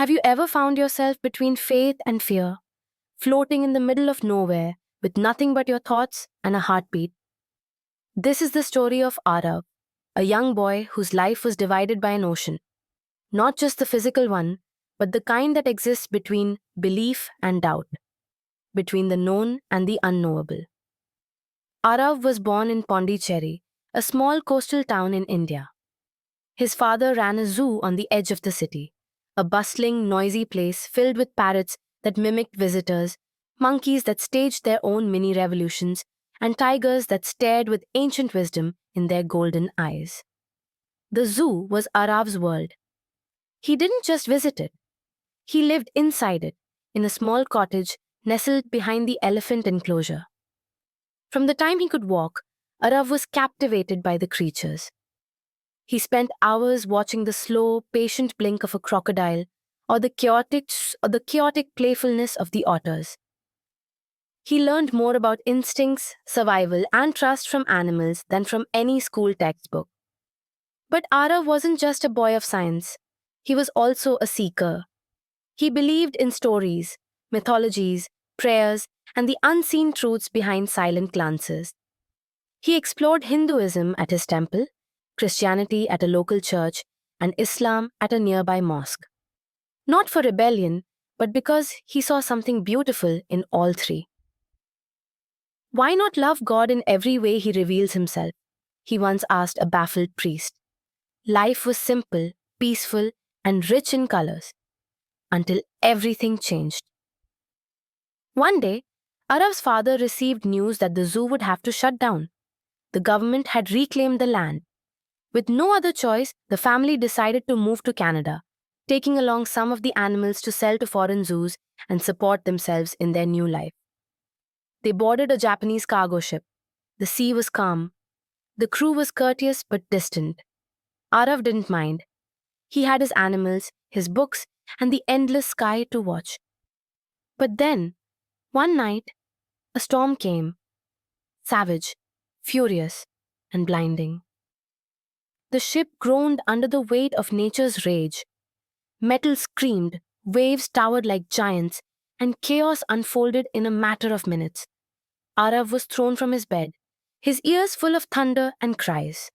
Have you ever found yourself between faith and fear, floating in the middle of nowhere with nothing but your thoughts and a heartbeat? This is the story of Aarav, a young boy whose life was divided by an ocean. Not just the physical one, but the kind that exists between belief and doubt, between the known and the unknowable. Aarav was born in Pondicherry, a small coastal town in India. His father ran a zoo on the edge of the city, a bustling, noisy place filled with parrots that mimicked visitors, monkeys that staged their own mini revolutions, and tigers that stared with ancient wisdom in their golden eyes. The zoo was Aarav's world. He didn't just visit it, he lived inside it, in a small cottage nestled behind the elephant enclosure. From the time he could walk, Aarav was captivated by the creatures. He spent hours watching the slow, patient blink of a crocodile or the chaotic playfulness of the otters. He learned more about instincts, survival, and trust from animals than from any school textbook. But Aarav wasn't just a boy of science. He was also a seeker. He believed in stories, mythologies, prayers, and the unseen truths behind silent glances. He explored Hinduism at his temple, Christianity at a local church, and Islam at a nearby mosque. Not for rebellion, but because he saw something beautiful in all three. Why not love God in every way he reveals himself? He once asked a baffled priest. Life was simple, peaceful, and rich in colors, until everything changed. One day, Aarav's father received news that the zoo would have to shut down. The government had reclaimed the land. With no other choice, the family decided to move to Canada, taking along some of the animals to sell to foreign zoos and support themselves in their new life. They boarded a Japanese cargo ship. The sea was calm. The crew was courteous but distant. Aarav didn't mind. He had his animals, his books, and the endless sky to watch. But then, one night, a storm came. Savage, furious, and blinding. The ship groaned under the weight of nature's rage. Metal screamed, waves towered like giants, and chaos unfolded in a matter of minutes. Aarav was thrown from his bed, his ears full of thunder and cries.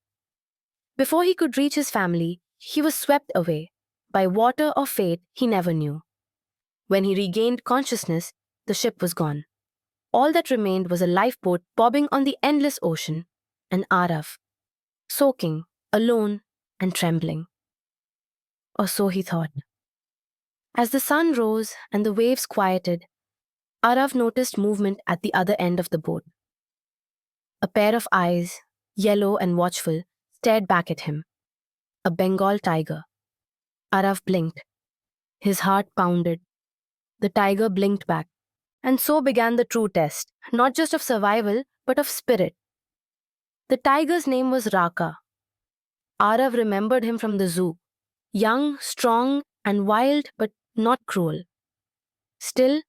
Before he could reach his family, he was swept away, by water or fate he never knew. When he regained consciousness, the ship was gone. All that remained was a lifeboat bobbing on the endless ocean, and Aarav, soaking, alone, and trembling. Or so he thought. As the sun rose and the waves quieted, Aarav noticed movement at the other end of the boat. A pair of eyes, yellow and watchful, stared back at him. A Bengal tiger. Aarav blinked. His heart pounded. The tiger blinked back. And so began the true test, not just of survival, but of spirit. The tiger's name was Raka. Aarav remembered him from the zoo. Young, strong, and wild, but not cruel. Still,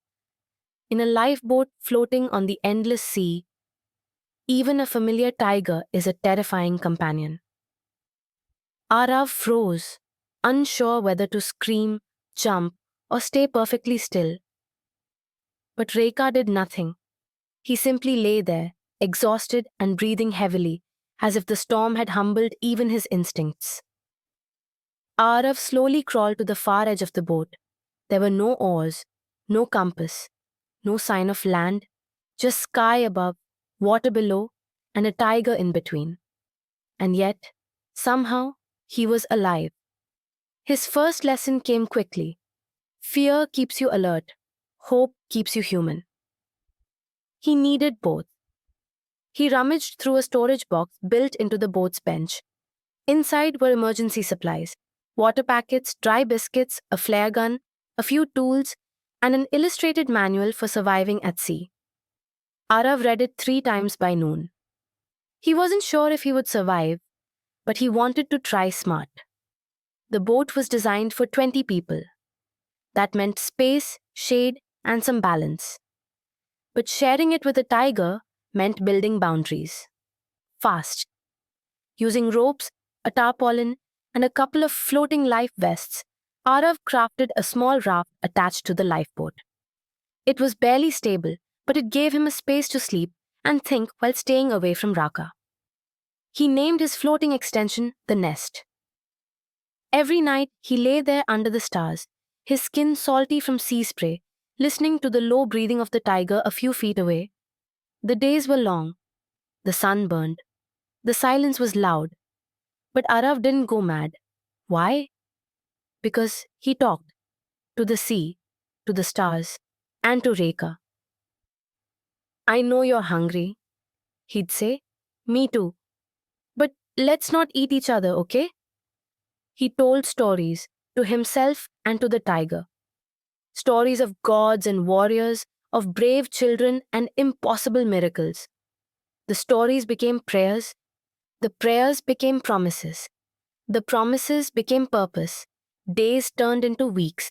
in a lifeboat floating on the endless sea, even a familiar tiger is a terrifying companion. Aarav froze, unsure whether to scream, jump, or stay perfectly still. But Raka did nothing. He simply lay there, exhausted and breathing heavily, as if the storm had humbled even his instincts. Aarav slowly crawled to the far edge of the boat. There were no oars, no compass, no sign of land, just sky above, water below, and a tiger in between. And yet, somehow, he was alive. His first lesson came quickly. Fear keeps you alert. Hope keeps you human. He needed both. He rummaged through a storage box built into the boat's bench. Inside were emergency supplies, water packets, dry biscuits, a flare gun, a few tools, and an illustrated manual for surviving at sea. Aarav read it 3 times by noon. He wasn't sure if he would survive, but he wanted to try smart. The boat was designed for 20 people. That meant space, shade, and some balance. But sharing it with a tiger meant building boundaries. Fast. Using ropes, a tarpaulin, and a couple of floating life vests, Aarav crafted a small raft attached to the lifeboat. It was barely stable, but it gave him a space to sleep and think while staying away from Raka. He named his floating extension the nest. Every night he lay there under the stars, his skin salty from sea spray, listening to the low breathing of the tiger a few feet away. The days were long. The sun burned. The silence was loud. But Aarav didn't go mad. Why? Because he talked to the sea, to the stars, and to Raka. I know you're hungry, he'd say. Me too. But let's not eat each other, okay? He told stories to himself and to the tiger. Stories of gods and warriors, of brave children and impossible miracles. The stories became prayers. The prayers became promises. The promises became purpose. Days turned into weeks.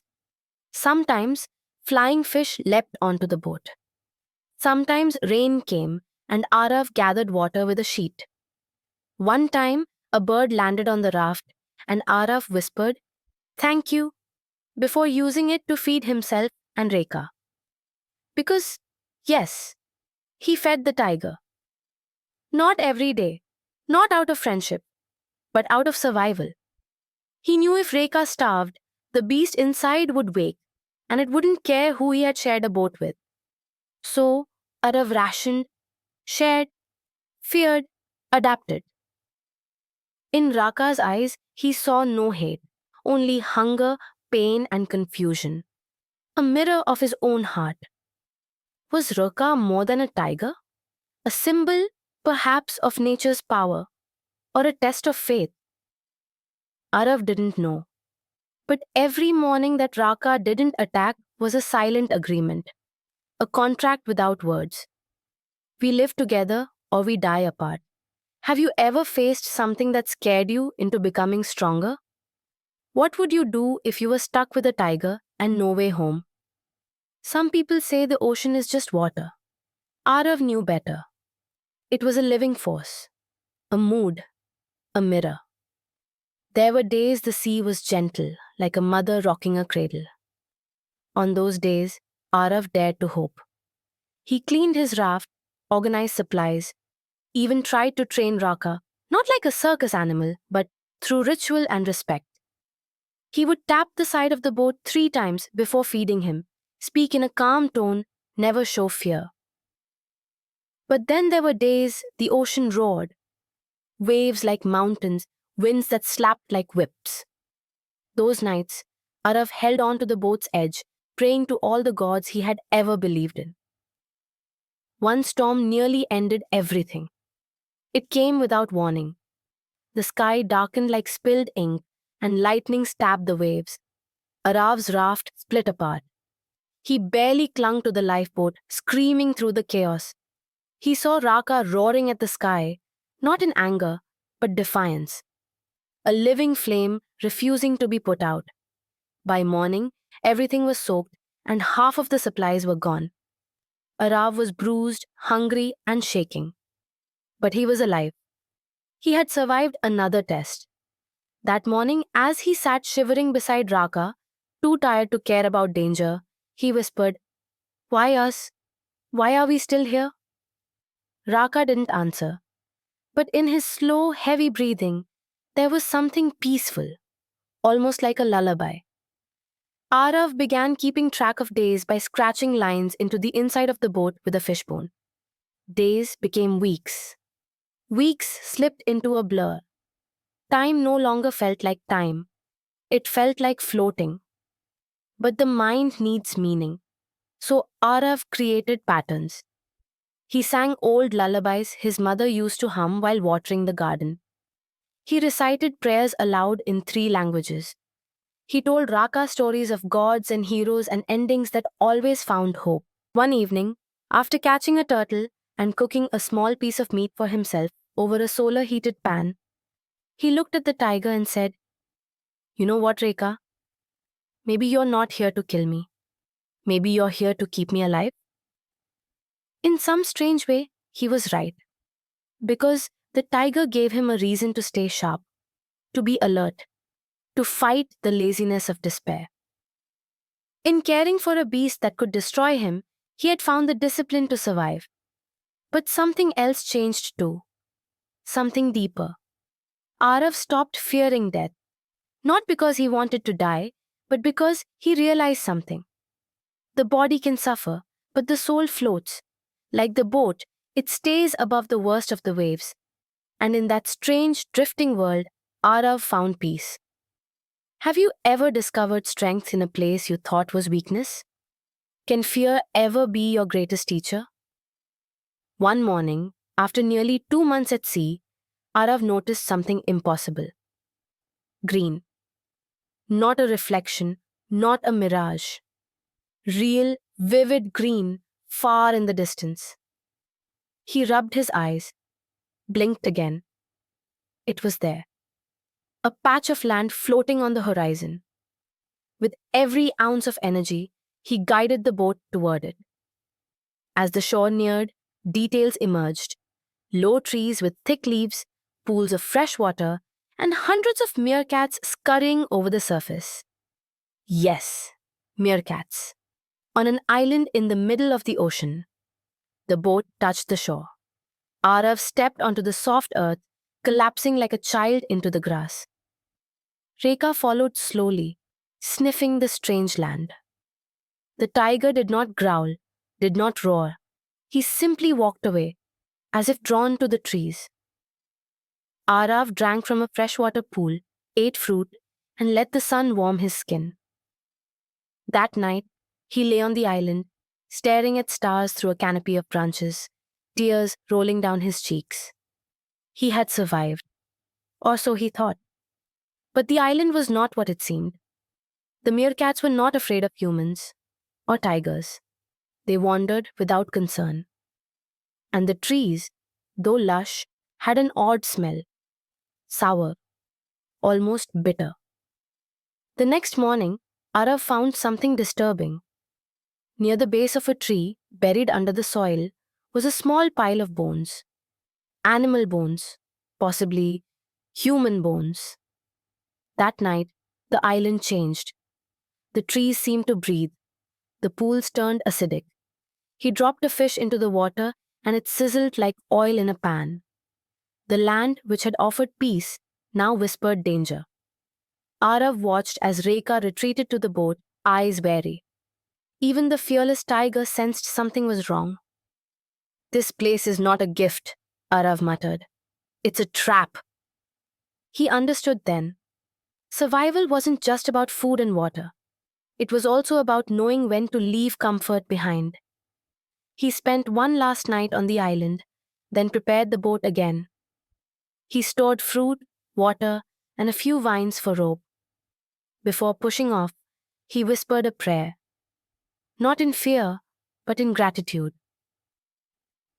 Sometimes flying fish leapt onto the boat. Sometimes rain came and Aarav gathered water with a sheet. One time, a bird landed on the raft and Aarav whispered, "Thank you," before using it to feed himself and Raka. Because, yes, he fed the tiger. Not every day, not out of friendship, but out of survival. He knew if Raka starved, the beast inside would wake, and it wouldn't care who he had shared a boat with. So, Aarav rationed, shared, feared, adapted. In Raka's eyes, he saw no hate, only hunger, pain, and confusion. A mirror of his own heart. Was Raka more than a tiger? A symbol, perhaps, of nature's power, or a test of faith? Aarav didn't know. But every morning that Raka didn't attack was a silent agreement, a contract without words. We live together or we die apart. Have you ever faced something that scared you into becoming stronger? What would you do if you were stuck with a tiger and no way home? Some people say the ocean is just water. Aarav knew better. It was a living force, a mood, a mirror. There were days the sea was gentle, like a mother rocking a cradle. On those days, Aarav dared to hope. He cleaned his raft, organized supplies, even tried to train Raka, not like a circus animal, but through ritual and respect. He would tap the side of the boat 3 times before feeding him, speak in a calm tone, never show fear. But then there were days the ocean roared, waves like mountains, winds that slapped like whips. Those nights, Aarav held on to the boat's edge, praying to all the gods he had ever believed in. One storm nearly ended everything. It came without warning. The sky darkened like spilled ink, and lightning stabbed the waves. Aarav's raft split apart. He barely clung to the lifeboat, screaming through the chaos. He saw Raka roaring at the sky, not in anger, but defiance. A living flame refusing to be put out. By morning, everything was soaked, and half of the supplies were gone. Aarav was bruised, hungry, and shaking. But he was alive. He had survived another test. That morning, as he sat shivering beside Raka, too tired to care about danger, he whispered, "Why us? Why are we still here?" Raka didn't answer. But in his slow, heavy breathing, there was something peaceful, almost like a lullaby. Aarav began keeping track of days by scratching lines into the inside of the boat with a fishbone. Days became weeks. Weeks slipped into a blur. Time no longer felt like time. It felt like floating. But the mind needs meaning. So Aarav created patterns. He sang old lullabies his mother used to hum while watering the garden. He recited prayers aloud in 3 languages. He told Raka stories of gods and heroes and endings that always found hope. One evening, after catching a turtle and cooking a small piece of meat for himself over a solar-heated pan, he looked at the tiger and said, "You know what, Raka? Maybe you're not here to kill me. Maybe you're here to keep me alive." In some strange way, he was right. Because the tiger gave him a reason to stay sharp, to be alert, to fight the laziness of despair. In caring for a beast that could destroy him, he had found the discipline to survive. But something else changed too. Something deeper. Aarav stopped fearing death, not because he wanted to die, but because he realized something. The body can suffer, but the soul floats. Like the boat, it stays above the worst of the waves. And in that strange, drifting world, Aarav found peace. Have you ever discovered strength in a place you thought was weakness? Can fear ever be your greatest teacher? One morning, after nearly 2 months at sea, Aarav noticed something impossible. Green. Not a reflection, not a mirage. Real, vivid green, far in the distance. He rubbed his eyes, blinked again. It was there. A patch of land floating on the horizon. With every ounce of energy, he guided the boat toward it. As the shore neared, details emerged. Low trees with thick leaves, pools of fresh water, and hundreds of meerkats scurrying over the surface. Yes, meerkats. On an island in the middle of the ocean. The boat touched the shore. Aarav stepped onto the soft earth, collapsing like a child into the grass. Raka followed slowly, sniffing the strange land. The tiger did not growl, did not roar. He simply walked away, as if drawn to the trees. Aarav drank from a freshwater pool, ate fruit, and let the sun warm his skin. That night, he lay on the island, staring at stars through a canopy of branches, tears rolling down his cheeks. He had survived, or so he thought. But the island was not what it seemed. The meerkats were not afraid of humans or tigers. They wandered without concern. And the trees, though lush, had an odd smell. Sour, almost bitter. The next morning, Aarav found something disturbing. Near the base of a tree, buried under the soil, was a small pile of bones. Animal bones, possibly human bones. That night, the island changed. The trees seemed to breathe. The pools turned acidic. He dropped a fish into the water and it sizzled like oil in a pan. The land, which had offered peace, now whispered danger. Aarav watched as Raka retreated to the boat, eyes wary. Even the fearless tiger sensed something was wrong. "This place is not a gift," Aarav muttered. "It's a trap." He understood then. Survival wasn't just about food and water. It was also about knowing when to leave comfort behind. He spent one last night on the island, then prepared the boat again. He stored fruit, water, and a few vines for rope. Before pushing off, he whispered a prayer. Not in fear, but in gratitude.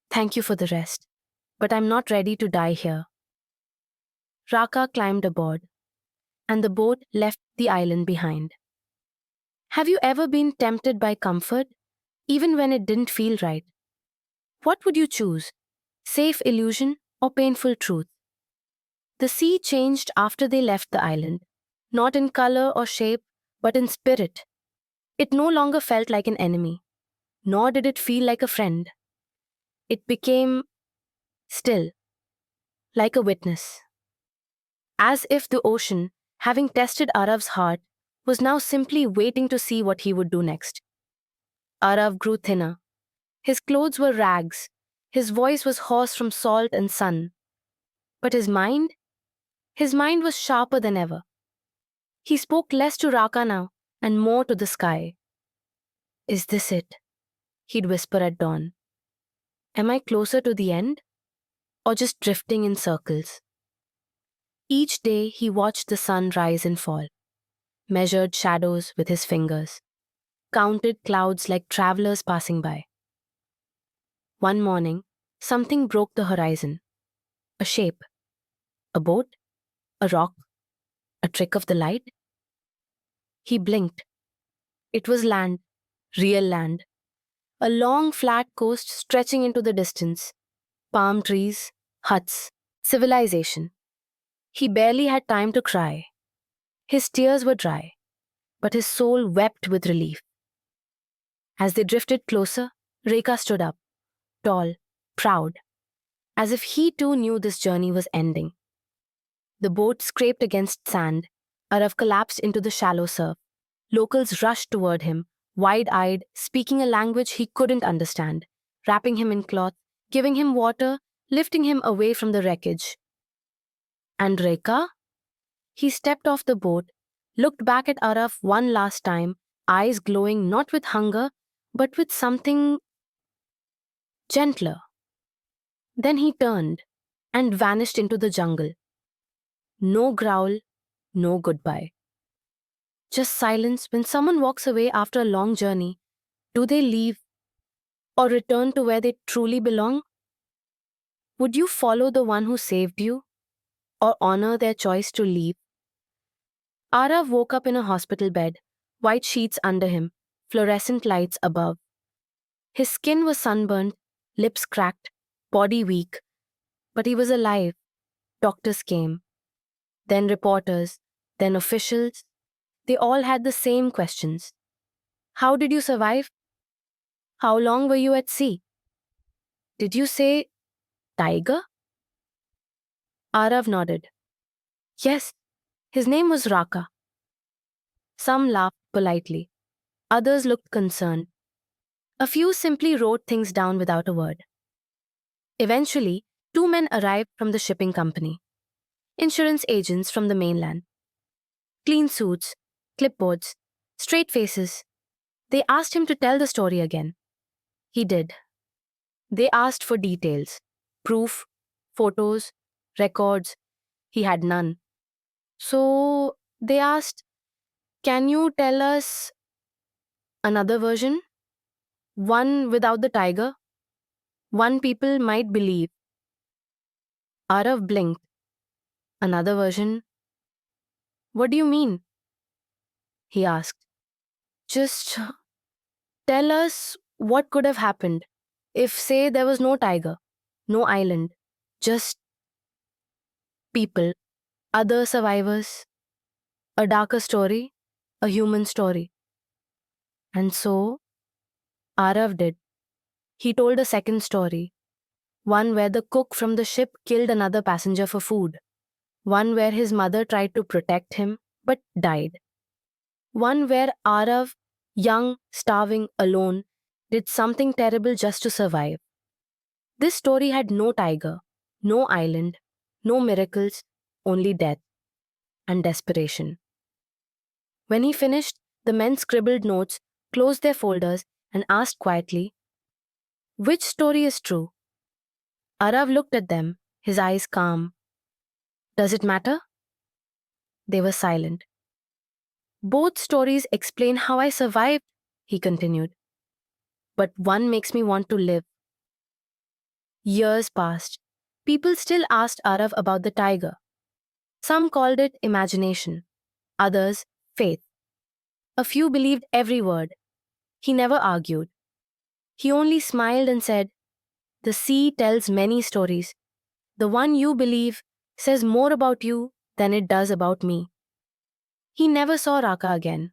"Thank you for the rest, but I'm not ready to die here." Raka climbed aboard, and the boat left the island behind. Have you ever been tempted by comfort, even when it didn't feel right? What would you choose? Safe illusion or painful truth? The sea changed after they left the island, not in color or shape, but in spirit. It no longer felt like an enemy, nor did it feel like a friend. It became still, like a witness. As if the ocean, having tested Aarav's heart, was now simply waiting to see what he would do next. Aarav grew thinner. His clothes were rags. His voice was hoarse from salt and sun. But his mind? His mind was sharper than ever. He spoke less to Raka now and more to the sky. "Is this it?" he'd whisper at dawn. "Am I closer to the end? Or just drifting in circles?" Each day he watched the sun rise and fall, measured shadows with his fingers, counted clouds like travelers passing by. One morning, something broke the horizon. A shape. A boat? A rock? A trick of the light? He blinked. It was land, real land. A long flat coast stretching into the distance. Palm trees, huts, civilization. He barely had time to cry. His tears were dry, but his soul wept with relief. As they drifted closer, Reka stood up, tall, proud, as if he too knew this journey was ending. The boat scraped against sand. Aarav collapsed into the shallow surf. Locals rushed toward him, wide-eyed, speaking a language he couldn't understand, wrapping him in cloth, giving him water, lifting him away from the wreckage. And Reka? He stepped off the boat, looked back at Aarav one last time, eyes glowing not with hunger, but with something gentler. Then he turned and vanished into the jungle. No growl, no goodbye. Just silence. When someone walks away after a long journey, do they leave or return to where they truly belong? Would you follow the one who saved you or honor their choice to leave? Aarav woke up in a hospital bed, white sheets under him, fluorescent lights above. His skin was sunburned, lips cracked, body weak, but he was alive. Doctors came, then reporters, then officials. They all had the same questions. How did you survive? How long were you at sea? Did you say tiger? Aarav nodded. Yes, his name was Raka. Some laughed politely. Others looked concerned. A few simply wrote things down without a word. Eventually, two men arrived from the shipping company. Insurance agents from the mainland. Clean suits, clipboards, straight faces. They asked him to tell the story again. He did. They asked for details, proof, photos, records. He had none. So they asked, can you tell us another version? One without the tiger? One people might believe. Aarav blinked. Another version? What do you mean? He asked. Just tell us what could have happened if, say, there was no tiger, no island, just people, other survivors, a darker story, a human story. And so, Aarav did. He told a second story, one where the cook from the ship killed another passenger for food, one where his mother tried to protect him but died, one where Aarav, young, starving, alone, did something terrible just to survive. This story had no tiger, no island, no miracles, only death and desperation. When he finished, the men scribbled notes, closed their folders, and asked quietly, which story is true? Aarav looked at them, his eyes calm. Does it matter? They were silent. Both stories explain how I survived, he continued. But one makes me want to live. Years passed. People still asked Aarav about the tiger. Some called it imagination, others faith. A few believed every word. He never argued. He only smiled and said, the sea tells many stories. The one you believe says more about you than it does about me. He never saw Raka again.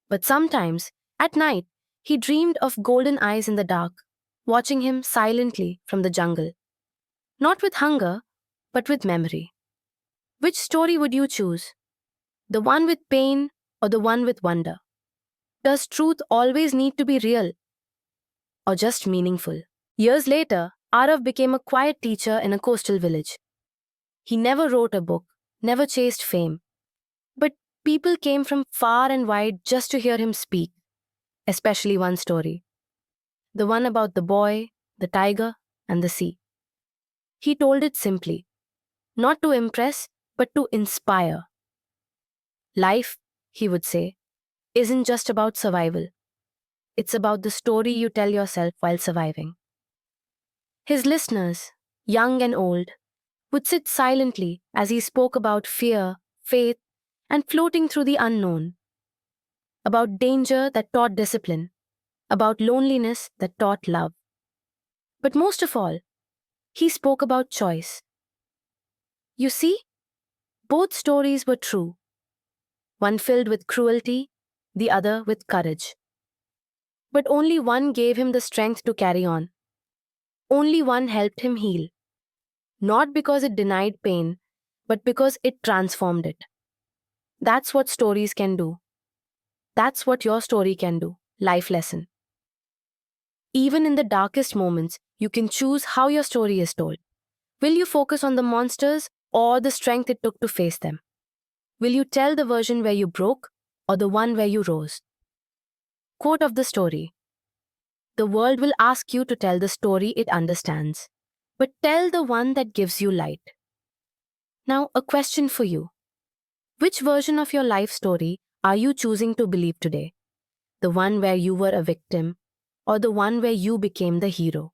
But sometimes, at night, he dreamed of golden eyes in the dark, watching him silently from the jungle. Not with hunger, but with memory. Which story would you choose? The one with pain or the one with wonder? Does truth always need to be real or just meaningful? Years later, Aarav became a quiet teacher in a coastal village. He never wrote a book, never chased fame. But people came from far and wide just to hear him speak, especially one story. The one about the boy, the tiger, and the sea. He told it simply, not to impress, but to inspire. Life, he would say, isn't just about survival. It's about the story you tell yourself while surviving. His listeners, young and old, would sit silently as he spoke about fear, faith, and floating through the unknown. About danger that taught discipline, about loneliness that taught love. But most of all, he spoke about choice. You see, both stories were true. one filled with cruelty, the other with courage. But only one gave him the strength to carry on. Only one helped him heal. Not because it denied pain, but because it transformed it. That's what stories can do. That's what your story can do. Life lesson. Even in the darkest moments, you can choose how your story is told. Will you focus on the monsters or the strength it took to face them? Will you tell the version where you broke or the one where you rose? Quote of the story: the world will ask you to tell the story it understands, but tell the one that gives you light. Now, a question for you. Which version of your life story are you choosing to believe today? The one where you were a victim or the one where you became the hero?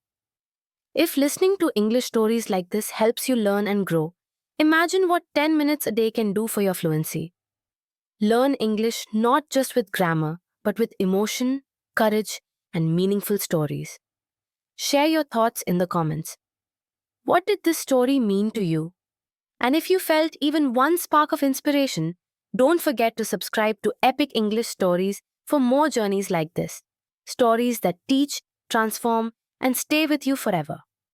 If listening to English stories like this helps you learn and grow, imagine what 10 minutes a day can do for your fluency. Learn English not just with grammar, but with emotion, courage, and meaningful stories. Share your thoughts in the comments. What did this story mean to you? And if you felt even one spark of inspiration, don't forget to subscribe to Epic English Stories for more journeys like this. Stories that teach, transform, and stay with you forever.